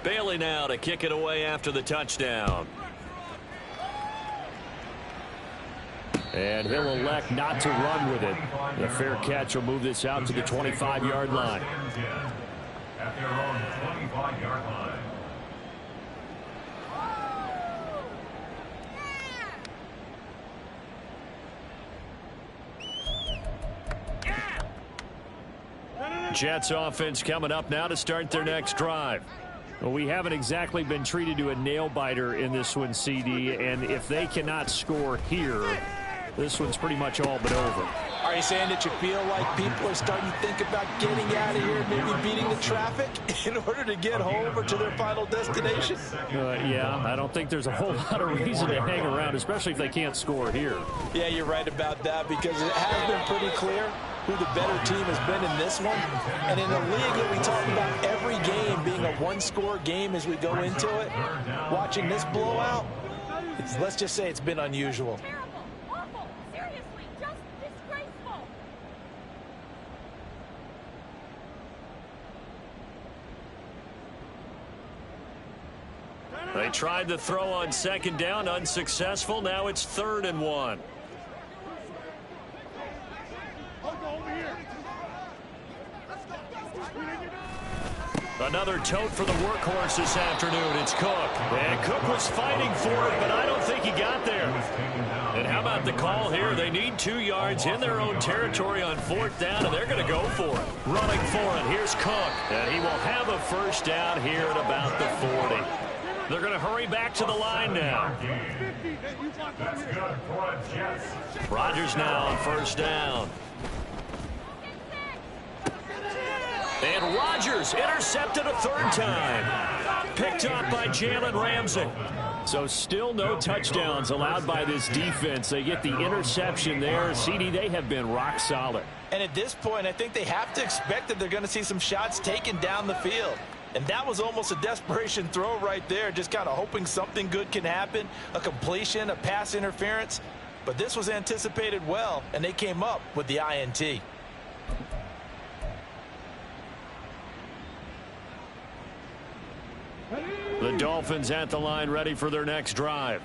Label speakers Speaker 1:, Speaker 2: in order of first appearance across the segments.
Speaker 1: Bailey now to kick it away after the touchdown.
Speaker 2: And he'll elect not to run with it. The fair catch will move this out to the 25-yard line.
Speaker 3: At their own 25-yard line.
Speaker 2: Jets offense coming up now to start their next drive. Well, we haven't exactly been treated to a nail-biter in this one, CD, and if they cannot score here, this one's pretty much all but over.
Speaker 4: Are you saying that you feel like people are starting to think about getting out of here, maybe beating the traffic in order to get home or to their final destination?
Speaker 2: Yeah, I don't think there's a whole lot of reason to hang around, especially if they can't score here.
Speaker 4: Yeah, you're right about that, because it has been pretty clear who the better team has been in this one. And in a league that we talk about every game being a one-score game as we go into it, watching this blowout, let's just say it's been unusual.
Speaker 2: They tried to throw on second down, unsuccessful. Now it's 3rd and 1. Another tote for the workhorse this afternoon. It's Cook. And Cook was fighting for it, but I don't think he got there. And how about the call here? They need 2 yards in their own territory on 4th down, and they're going to go for it. Running for it. Here's Cook. And he will have a first down here at about the 40. They're going to hurry back to the line now.
Speaker 3: That's good for the Jets.
Speaker 2: Rodgers now on 1st down. And Rodgers intercepted a 3rd time. Picked up by Jalen Ramsey. So still no touchdowns allowed by this defense. They get the interception there. CD, they have been rock solid.
Speaker 4: And at this point, I think they have to expect that they're going to see some shots taken down the field. And that was almost a desperation throw right there, just kind of hoping something good can happen, a completion, a pass interference. But this was anticipated well, and they came up with the INT.
Speaker 2: The Dolphins at the line ready for their next drive.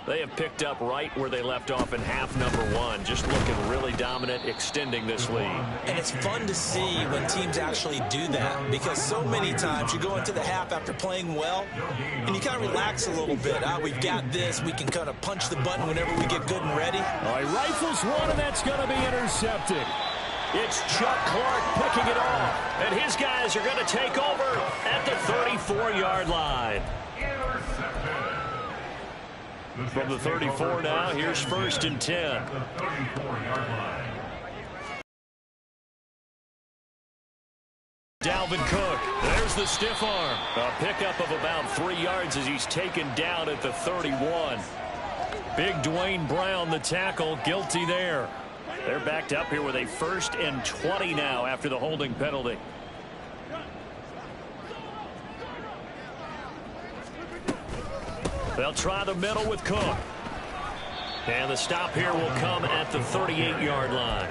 Speaker 1: They have picked up right where they left off in half number 1. Just looking really dominant, extending this lead.
Speaker 4: And it's fun to see when teams actually do that, because so many times you go into the half after playing well, and you kind of relax a little bit. We've got this. We can kind of punch the button whenever we get good and ready.
Speaker 2: All right, rifles one, and that's going to be intercepted.
Speaker 1: It's Chuck Clark picking it off, and his guys are going to take over at the 34-yard line.
Speaker 2: From the 34 now, here's 1st and 10. Dalvin Cook, there's the stiff arm. A pickup of about 3 yards as he's taken down at the 31. Big Dwayne Brown, the tackle, guilty there. They're backed up here with a 1st and 20 now after the holding penalty. They'll try the middle with Cook. And the stop here will come at the 38-yard line.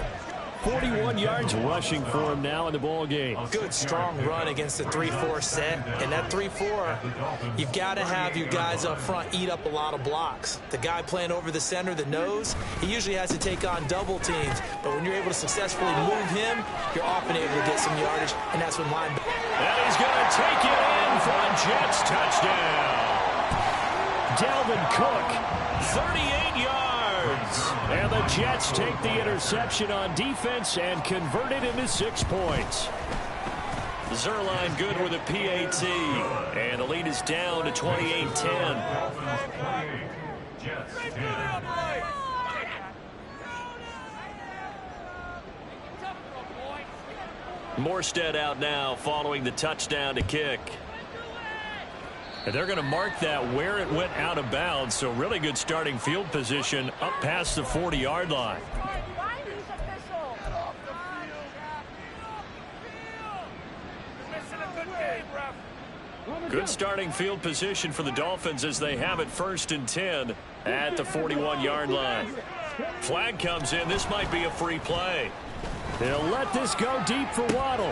Speaker 2: 41 yards rushing for him now in the ball game.
Speaker 4: Good, strong run against the 3-4 set. And that 3-4, you've got to have your guys up front eat up a lot of blocks. The guy playing over the center, the nose, he usually has to take on double teams. But when you're able to successfully move him, you're often able to get some yardage, and that's when linebacker.
Speaker 2: And he's going to take it in for a Jets touchdown. Dalvin Cook, 38 yards. And the Jets take the interception on defense and convert it into 6 points. Zuerlein good with a PAT. And the lead is down to 28-10. Morstead out now following the touchdown to kick. And they're going to mark that where it went out of bounds. So really good starting field position up past the 40-yard line. Good starting field position for the Dolphins as they have it 1st and 10 at the 41-yard line. Flag comes in. This might be a free play. They'll let this go deep for Waddle.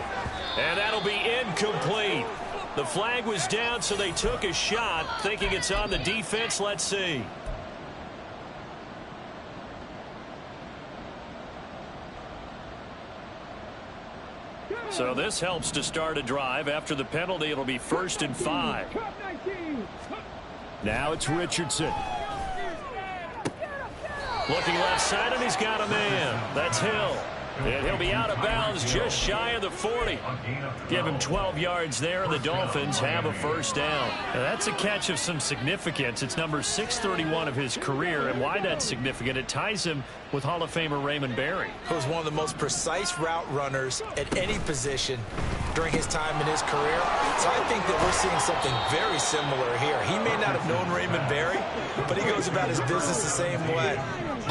Speaker 2: And that'll be incomplete.
Speaker 1: The flag was down, so they took a shot, thinking it's on the defense. Let's see. So this helps to start a drive. After the penalty, it'll be 1st and 5. Now it's Richardson. Looking left side, and he's got a man. That's Hill. And he'll be out of bounds just shy of the 40. Give him 12 yards there, and the Dolphins have a first down.
Speaker 2: Now that's a catch of some significance. It's number 631 of his career, and why that's significant, it ties him with Hall of Famer Raymond Berry.
Speaker 4: He was one of the most precise route runners at any position during his time in his career. So I think that we're seeing something very similar here. He may not have known Raymond Berry, but he goes about his business the same way.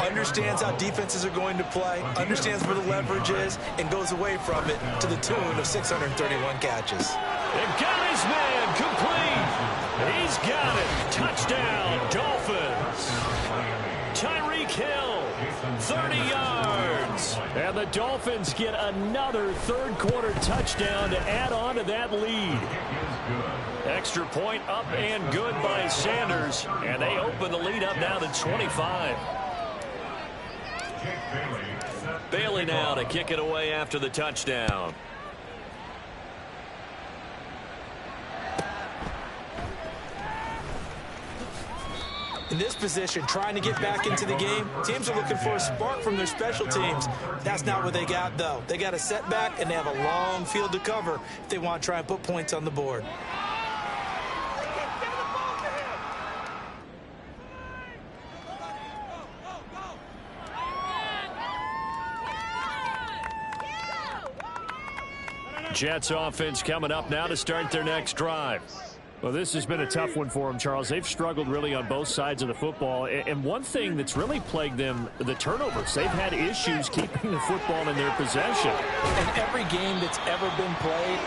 Speaker 4: Understands how defenses are going to play, understands where the leverage is, and goes away from it to the tune of 631 catches.
Speaker 1: They've got his man complete. He's got it. Touchdown, Dolphins. Tyreek Hill, 30 yards.
Speaker 2: And the Dolphins get another third-quarter touchdown to add on to that lead.
Speaker 1: Extra point up and good by Sanders. And they open the lead up now to 25. Bailey now to kick it away after the touchdown.
Speaker 4: In this position, trying to get back into the game, teams are looking for a spark from their special teams. That's not what they got, though. They got a setback, and they have a long field to cover if they want to try and put points on the board.
Speaker 1: Jets offense coming up now to start their next drive.
Speaker 2: Well, this has been a tough one for them, Charles. They've struggled really on both sides of the football. And one thing that's really plagued them, the turnovers. They've had issues keeping the football in their possession.
Speaker 4: In every game that's ever been played,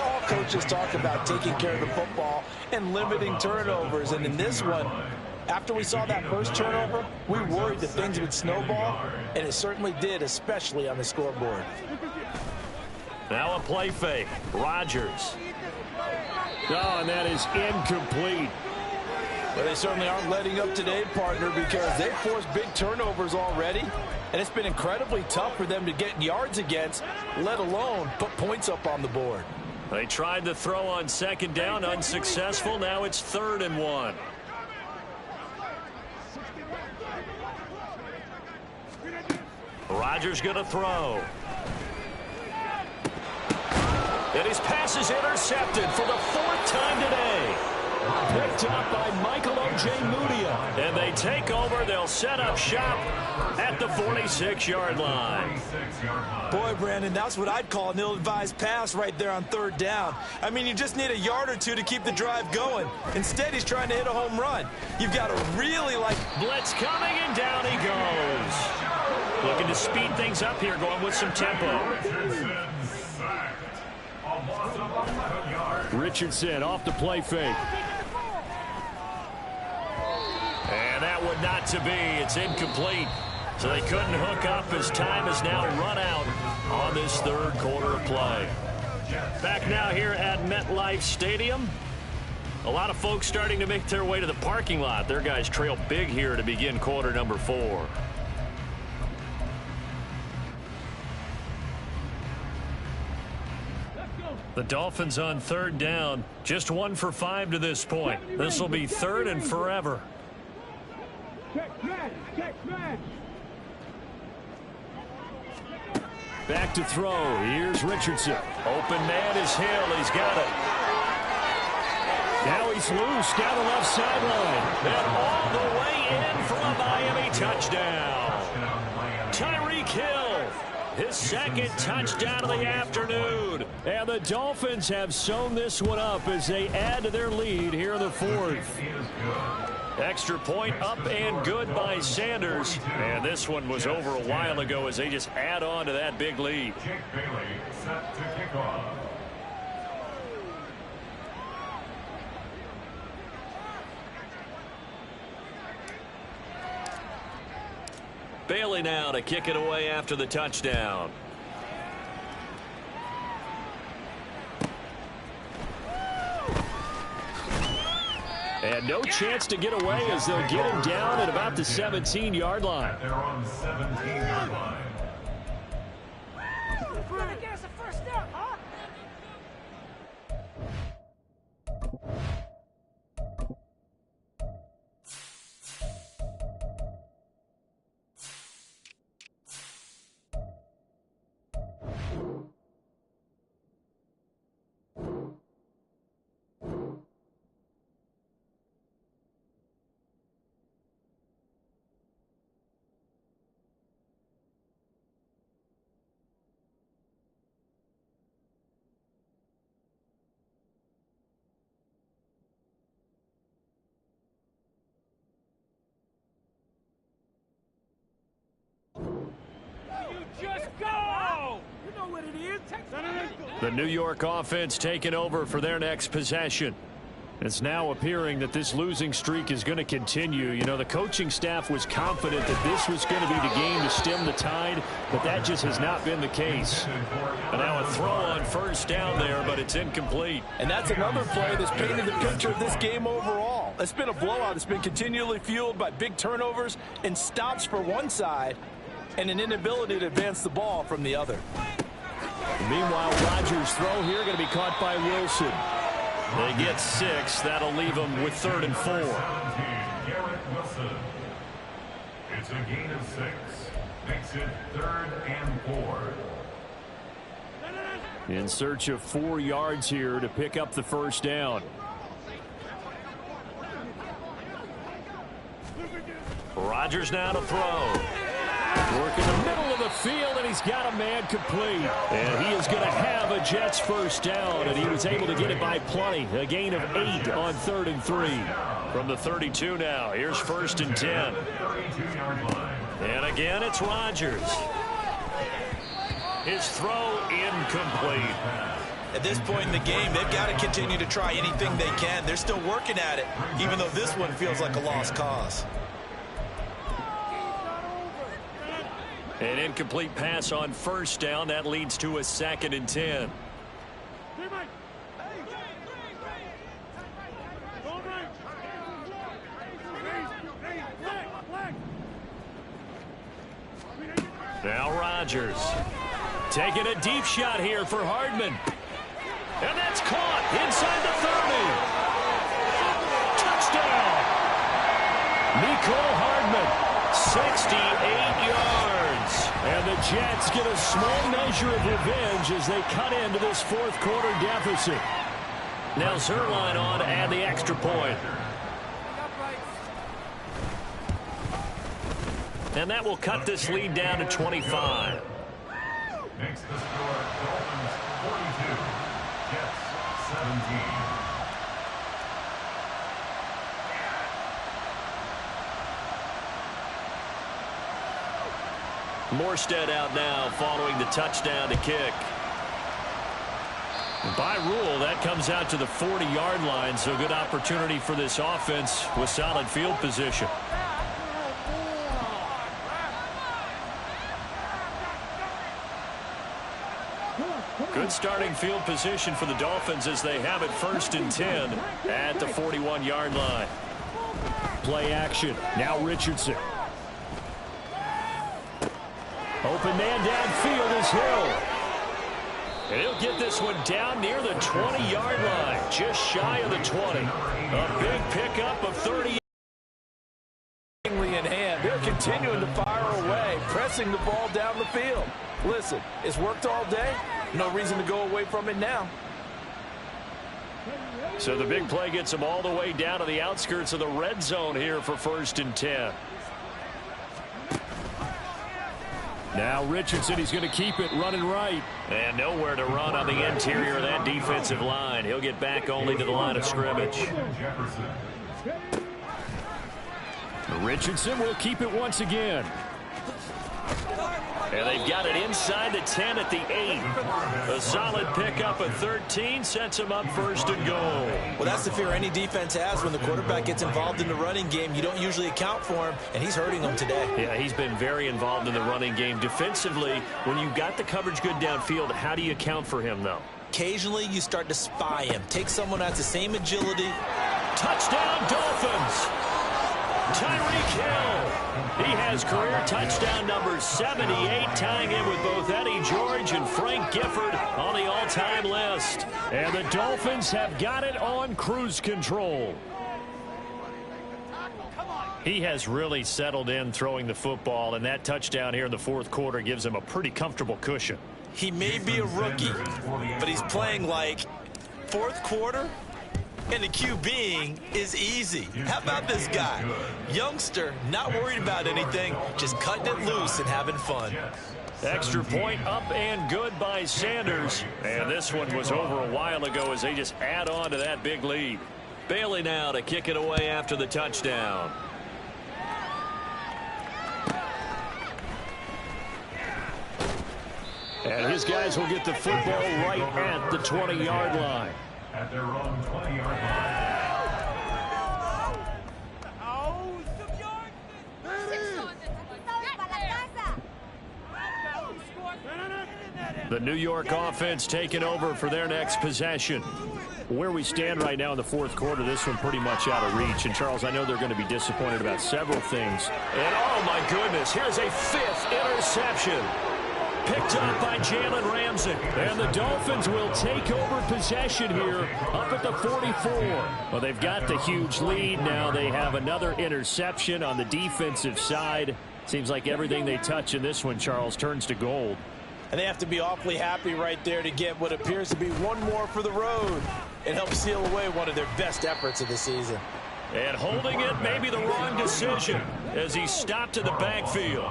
Speaker 4: all coaches talk about taking care of the football and limiting turnovers. And in this one, after we saw that first turnover, we worried that things would snowball, and it certainly did, especially on the scoreboard.
Speaker 1: Now a play fake. Rodgers.
Speaker 2: Oh, and that is incomplete.
Speaker 4: But they certainly aren't letting up today, partner, because they've forced big turnovers already, and it's been incredibly tough for them to get yards against, let alone put points up on the board.
Speaker 1: They tried to throw on second down, unsuccessful. Now it's 3rd and 1. Rodgers going to throw. And his pass is intercepted for the 4th time today. Picked up by Michael Ojemudia. And they take over. They'll set up shop at the 46-yard line.
Speaker 4: Boy, Brandon, that's what I'd call an ill-advised pass right there on 3rd down. I mean, you just need a yard or two to keep the drive going. Instead, he's trying to hit a home run. You've got to really
Speaker 1: blitz coming, and down he goes. Looking to speed things up here, going with some tempo.
Speaker 2: Richardson off the play fake.
Speaker 1: And that would not to be. It's incomplete. So they couldn't hook up as time has now run out on this 3rd quarter of play. Back now here at MetLife Stadium. A lot of folks starting to make their way to the parking lot. Their guys trail big here to begin quarter number 4.
Speaker 2: The Dolphins on 3rd down. Just 1 for 5 to this point. This will be 3rd and forever. Back to throw. Here's Richardson.
Speaker 1: Open man is Hill. He's got it.
Speaker 2: Now he's loose down the left sideline.
Speaker 1: And all the way in for a Miami touchdown. Tyreek Hill. His 2nd touchdown of the afternoon.
Speaker 2: And the Dolphins have sewn this one up as they add to their lead here in the 4th.
Speaker 1: Extra point up and good by Sanders. And this one was over a while ago as they just add on to that big lead.
Speaker 3: Bailey set to kick off.
Speaker 1: Bailey now to kick it away after the touchdown. And no chance to get away as they'll get him down at about the 17-yard line.
Speaker 3: They're on the 17-yard line.
Speaker 5: Get us a first down, huh? Just go! You know what it is.
Speaker 1: The New York offense taking over for their next possession. It's now appearing that this losing streak is going to continue. You know, the coaching staff was confident that this was going to be the game to stem the tide, but that just has not been the case. And now a throw on first down there, but it's incomplete.
Speaker 6: And that's another play that's painted the picture of this game overall. It's been a blowout. It's been continually fueled by big turnovers and stops for one side and an inability to advance the ball from the other.
Speaker 1: Meanwhile, Rodgers' throw here going to be caught by Wilson. They get 6. That'll leave them with 3rd and 4.
Speaker 3: Garrett Wilson. It's a gain of 6. Makes it 3rd and 4.
Speaker 1: In search of 4 yards here to pick up the first down. Rodgers now to throw. Work in the middle of the field, and he's got a man complete. And he is going to have a Jets first down, and he was able to get it by plenty. A gain of 8 on 3rd and 3. From the 32 now, here's 1st and 10. And again, it's Rodgers. His throw incomplete.
Speaker 4: At this point in the game, they've got to continue to try anything they can. They're still working at it, even though this one feels like a lost cause.
Speaker 1: An incomplete pass on first down. That leads to a 2nd and 10. Now Rodgers taking a deep shot here for Hardman. And that's caught inside the 30. Touchdown. Mecole Hardman, 68 yards. And the Jets get a small measure of revenge as they cut into this 4th quarter deficit. Now Zerline on to add the extra point. And that will cut this lead down to 25.
Speaker 3: Makes the score Dolphins 42. Jets 17.
Speaker 1: Morstead out now following the touchdown to kick. And by rule, that comes out to the 40-yard line, so good opportunity for this offense with solid field position. Good starting field position for the Dolphins as they have it 1st and 10 at the 41-yard line. Play action. Now Richardson. Open man downfield is Hill. And he'll get this one down near the 20-yard line, just shy of the 20. A big pickup of 30.
Speaker 6: In hand, they're continuing to fire away, pressing the ball down the field. Listen, it's worked all day. No reason to go away from it now.
Speaker 1: So the big play gets them all the way down to the outskirts of the red zone here for 1st and 10. Now Richardson, he's going to keep it running right. And nowhere to run on the interior of that defensive line. He'll get back only to the line of scrimmage. Richardson will keep it once again. And they've got it inside the 10 at the 8. A solid pickup of 13 sets them up 1st and goal.
Speaker 4: Well, that's the fear any defense has when the quarterback gets involved in the running game. You don't usually account for him, and he's hurting them today.
Speaker 1: Yeah, he's been very involved in the running game. Defensively, when you've got the coverage good downfield, how do you account for him, though?
Speaker 4: Occasionally, you start to spy him. Take someone that's the same agility,
Speaker 1: Touchdown, Dolphins. Tyreek Hill. He has career touchdown number 78, tying in with both Eddie George and Frank Gifford on the all-time list. And the Dolphins have got it on cruise control. He has really settled in throwing the football, and that touchdown here in the fourth quarter gives him a pretty comfortable cushion.
Speaker 4: He may be a rookie, but he's playing like fourth quarter, and the QBing is easy. How about this guy? Youngster, not worried about anything, just cutting it loose and having fun.
Speaker 1: Extra point up and good by Sanders. And this one was over a while ago as they just add on to that big lead. Bailey now to kick it away after the touchdown. And his guys will get the football right at the 20-yard line.
Speaker 3: At their own 20-yard line.
Speaker 1: The New York offense taking over for their next possession. Where we stand right now in the fourth quarter, this one pretty much out of reach. And, Charles, I know they're going to be disappointed about several things. And, oh, my goodness, here's a fifth interception. Picked up by Jalen Ramsey. And the Dolphins will take over possession here up at the 44. Well, they've got the huge lead. Now they have another interception on the defensive side. Seems like everything they touch in this one, Charles, turns to gold.
Speaker 4: And they have to be awfully happy right there to get what appears to be one more for the road. It helps seal away one of their best efforts of the season.
Speaker 1: And holding it may be the wrong decision as he stopped in the backfield.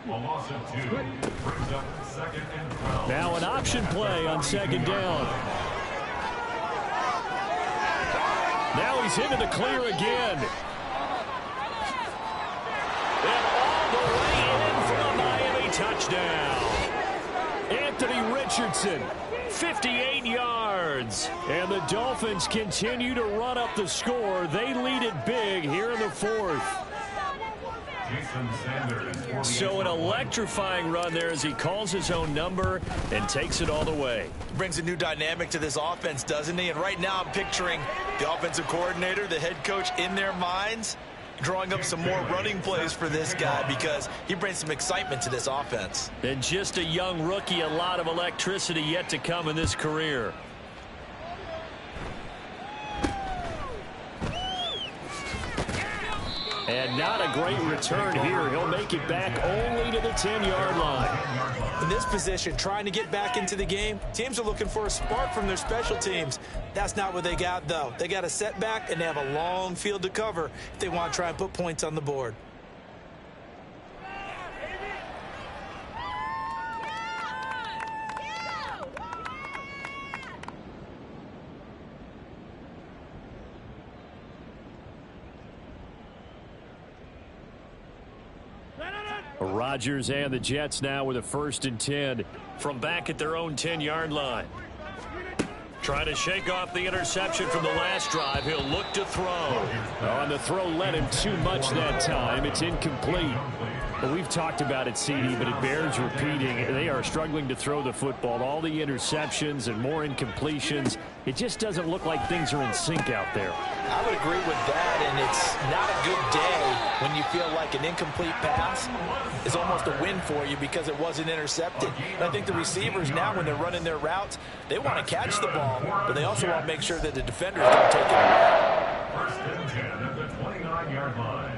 Speaker 3: A loss of 2 brings up 2nd and 12.
Speaker 1: Now an option play on 2nd down. Now he's into the clear again. And all the way in for a Miami touchdown. Anthony Richardson, 58 yards. And the Dolphins continue to run up the score. They lead it big here in the fourth.
Speaker 3: Jason Sanders.
Speaker 1: So an electrifying run there as he calls his own number and takes it all the way.
Speaker 4: Brings a new dynamic to this offense, doesn't he? And right now I'm picturing the offensive coordinator, the head coach in their minds, drawing up some more running plays for this guy because he brings some excitement to this offense.
Speaker 1: And just a young rookie, a lot of electricity yet to come in this career. And not a great return here. He'll make it back only to the 10-yard line.
Speaker 4: In this position, trying to get back into the game, teams are looking for a spark from their special teams. That's not what they got, though. They got a setback, and they have a long field to cover if they want to try and put points on the board.
Speaker 1: Rodgers and the Jets now with a 1st and 10 from back at their own 10-yard line. Trying to shake off the interception from the last drive. He'll look to throw. On the throw led him too much that time. It's incomplete. Well, we've talked about it, CD, but it bears repeating. They are struggling to throw the football. All the interceptions and more incompletions. It just doesn't look like things are in sync out there.
Speaker 4: I would agree with that, and it's not a good day when you feel like an incomplete pass is almost a win for you because it wasn't intercepted. And I think the receivers now, when they're running their routes, they want to catch the ball, but they also want to make sure that the defenders don't take it away.
Speaker 3: 1st and 10 at the 29-yard line.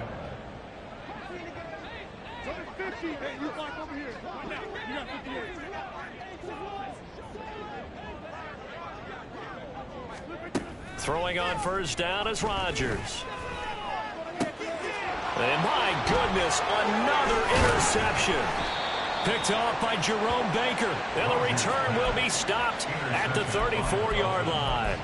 Speaker 1: Throwing on 1st down is Rodgers. And my goodness, another interception. Picked off by Jerome Baker. And the return will be stopped at the 34-yard line.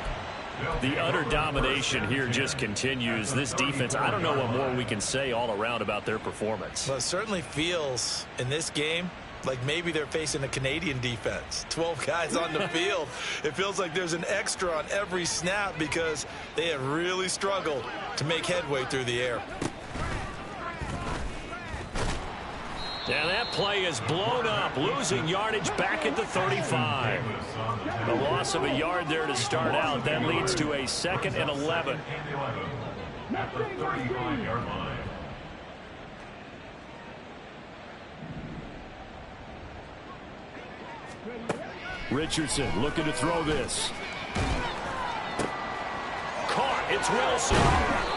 Speaker 1: The utter domination here just continues. This defense, I don't know what more we can say all around about their performance.
Speaker 4: Well, it certainly feels in this game like maybe they're facing a Canadian defense. 12 guys on the field. It feels like there's an extra on every snap because they have really struggled to make headway through the air.
Speaker 1: And that play is blown up, losing yardage back at the 35. The loss of a yard there to start out. That leads to a 2nd and 11.
Speaker 3: At the 35-yard line.
Speaker 1: Richardson looking to throw this. Caught. It's Wilson.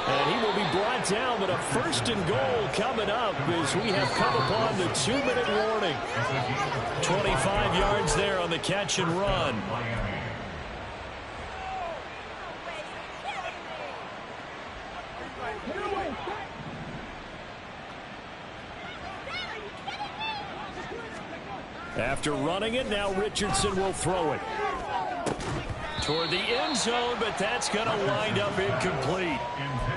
Speaker 1: And he will be brought down, but a 1st and goal coming up as we have come upon the 2-minute warning. 25 yards there on the catch and run. After running it, now Richardson will throw it toward the end zone, but that's going to wind up incomplete.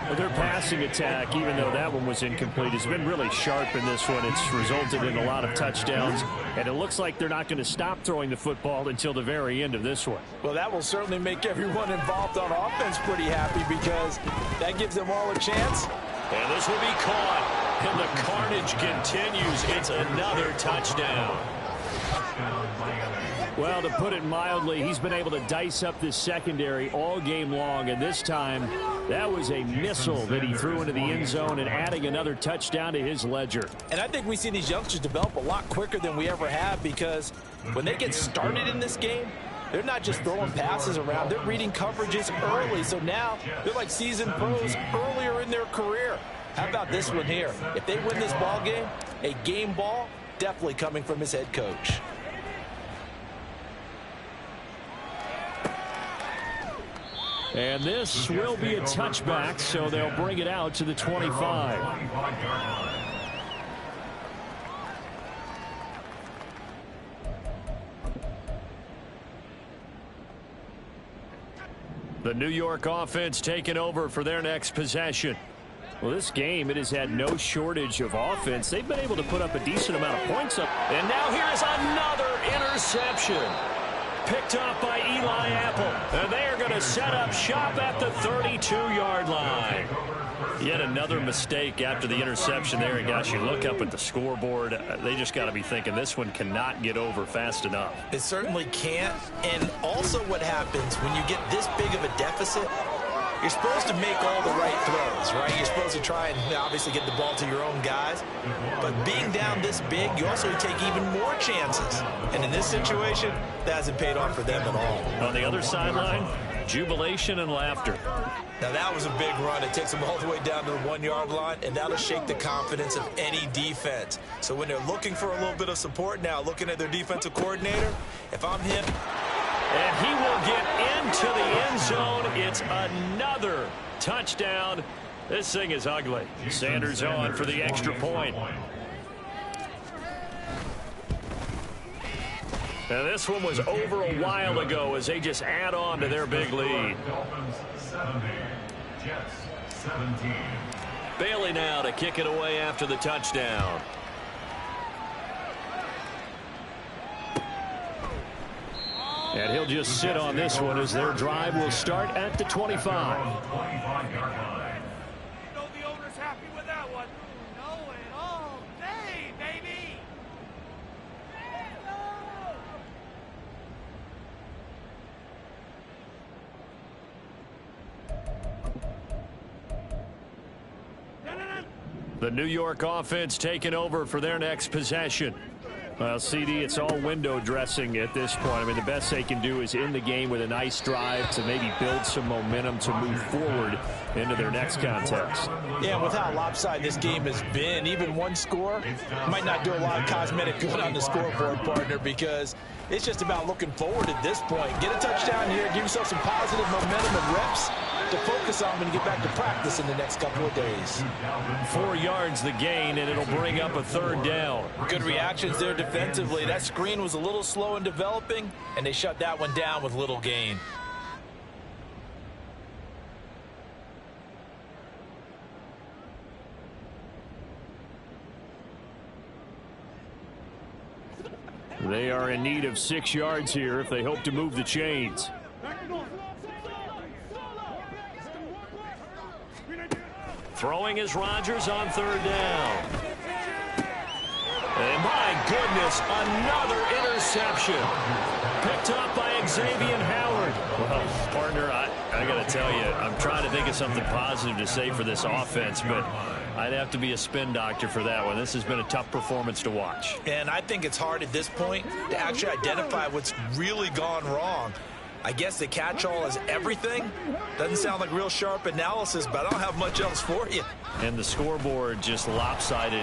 Speaker 1: Well, their passing attack, even though that one was incomplete, has been really sharp in this one. It's resulted in a lot of touchdowns, and it looks like they're not going to stop throwing the football until the very end of this one.
Speaker 6: Well, that will certainly make everyone involved on offense pretty happy because that gives them all a chance.
Speaker 1: And this will be caught, and the carnage continues. It's another touchdown. Well, to put it mildly, he's been able to dice up this secondary all game long, and this time that was a missile that he threw into the end zone and adding another touchdown to his ledger.
Speaker 6: And I think we see these youngsters develop a lot quicker than we ever have because when they get started in this game, they're not just throwing passes around. They're reading coverages early, so now they're like seasoned pros earlier in their career. How about this one here? If they win this ball game, a game ball definitely coming from his head coach.
Speaker 1: And this will be a touchback, so they'll bring it out to the 25. The New York offense taking over for their next possession. Well, this game, it has had no shortage of offense. They've been able to put up a decent amount of points up. And now here's another interception. Picked off by Eli Apple. And they are going to set up shop at the 32-yard line. Yet another mistake after the interception there. And gosh, you look up at the scoreboard, they just got to be thinking this one cannot get over fast enough.
Speaker 4: It certainly can't. And also what happens when you get this big of a deficit, you're supposed to make all the right throws, right? You're supposed to try and obviously get the ball to your own guys. But being down this big, you also take even more chances. And in this situation, that hasn't paid off for them at all.
Speaker 1: On the other sideline, jubilation and laughter.
Speaker 4: Now that was a big run. It takes them all the way down to the 1-yard line, and that'll shake the confidence of any defense. So when they're looking for a little bit of support now, looking at their defensive coordinator, if I'm him,
Speaker 1: and he will get into the end zone. It's another touchdown. This thing is ugly. Sanders on for the extra point. Now this one was over a while ago as they just add on to their big lead.
Speaker 3: Dolphins 70, Jets 17.
Speaker 1: Bailey now to kick it away after the touchdown. And he'll just sit on this one as their drive will start at the 25.
Speaker 3: 25-yard line.
Speaker 5: You know the owner's happy with that one. Know it all day, baby.
Speaker 1: The New York offense taking over for their next possession. Well, CD, it's all window dressing at this point. I mean, the best they can do is in the game with a nice drive to maybe build some momentum to move forward into their next contest.
Speaker 6: Yeah, with how lopsided this game has been, even one score might not do a lot of cosmetic good on the scoreboard, partner, because it's just about looking forward at this point. Get a touchdown here, give yourself some positive momentum and reps to focus on when you get back to practice in the next couple of days.
Speaker 1: 4 yards the gain, and it'll bring up a 3rd down.
Speaker 6: Good reactions there defensively. That screen was a little slow in developing, and they shut that one down with little gain.
Speaker 1: They are in need of 6 yards here if they hope to move the chains. Throwing is Rodgers on 3rd down. goodness, another interception. Picked up by Xavier Howard.
Speaker 2: Well, partner, I got to tell you, I'm trying to think of something positive to say for this offense, but I'd have to be a spin doctor for that one. This has been a tough performance to watch.
Speaker 4: And I think it's hard at this point to actually identify what's really gone wrong. I guess the catch-all is everything. Doesn't sound like real sharp analysis, but I don't have much else for you.
Speaker 2: And the scoreboard just lopsided.